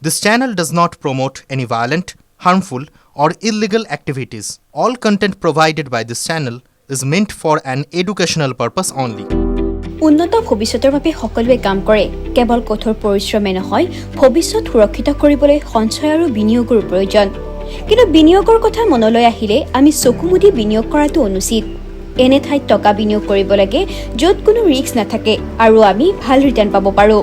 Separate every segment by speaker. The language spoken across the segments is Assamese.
Speaker 1: This channel does not promote any violent, harmful, or illegal activities. All content provided by this channel is meant for an educational purpose only.
Speaker 2: উন্নত ভৱিষ্যতৰ বাবে সকলোৱে কাম কৰে কেৱল কঠোৰ পৰিশ্ৰমে নহয় ভৱিষ্যত সুৰক্ষিত কৰিবলৈ সঞ্চয় আৰু বিনিয়োগৰ প্ৰয়োজন কিন্তু বিনিয়োগৰ কথা মনলৈ আহিলে আমি চকুমুদি বিনিয়োগ কৰাটো অনুচিত এনে ঠাইত টকা বিনিয়োগ কৰিব লাগে য'ত কোনো ৰিস্ক নাথাকে আৰু আমি ভাল ৰিটাৰ্ণ পাব পাৰো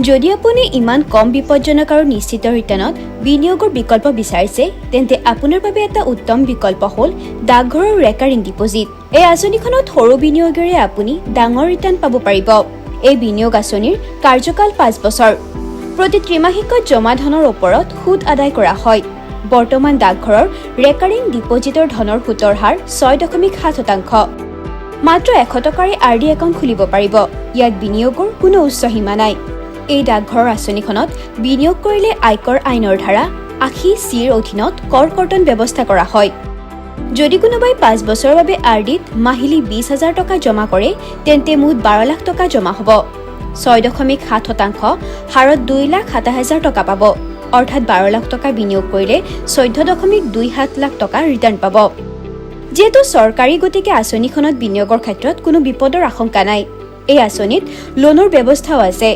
Speaker 2: যদি আপুনি ইমান কম বিপদজনক আৰু নিশ্চিত ৰিটাৰ্ণত বিনিয়োগৰ বিকল্প বিচাৰিছে তেন্তে আপোনাৰ বাবে এটা উত্তম বিকল্প হ'ল ডাকঘৰৰ ৰেকাৰিং ডিপজিট এই আঁচনিখনত সৰু বিনিয়োগেৰে আপুনি ডাঙৰ ৰিটাৰ্ণ পাব পাৰিব এই বিনিয়োগ আঁচনিৰ কাৰ্যকাল 5 বছৰ প্ৰতি ত্ৰিমাসিকত জমা ধনৰ ওপৰত সুদ আদায় কৰা হয় বৰ্তমান ডাকঘৰৰ ৰেকাৰিং ডিপজিটৰ ধনৰ সুতৰ হাৰ 6.7% মাত্ৰ 100 টকাৰে আৰডি একাউণ্ট খুলিব পাৰিব ইয়াত বিনিয়োগৰ কোনো উচ্চ সীমা নাই এই ডাকঘৰৰ আঁচনিখনত বিনিয়োগ কৰিলে আয়কৰ আইনৰ ধাৰা 80(c)ৰ অধীনত কৰ কৰ্তন ব্যৱস্থা কৰা হয় যদি কোনোবাই 5 বছৰৰ বাবে আৰডিত মাহিলি 20,000 টকা জমা কৰে তেন্তে মুঠ 12 লাখ টকা জমা হ'ব 6.7% হাৰত 2,07,000 টকা পাব অৰ্থাৎ 12 লাখ টকা বিনিয়োগ কৰিলে 14.27 লাখ টকা ৰিটাৰ্ণ পাব যেহেতু চৰকাৰী গতিকে আঁচনিখনত বিনিয়োগৰ ক্ষেত্ৰত কোনো বিপদৰ আশংকা নাই এই আঁচনিত লোনৰ ব্যৱস্থাও আছে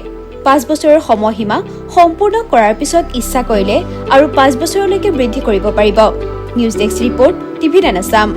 Speaker 2: 5 বছৰৰ সময়সীমা সম্পূৰ্ণ কৰাৰ পিছত ইচ্ছা কৰিলে আৰু 5 বছৰলৈকে বৃদ্ধি কৰিব পাৰিব news desk report TV Assam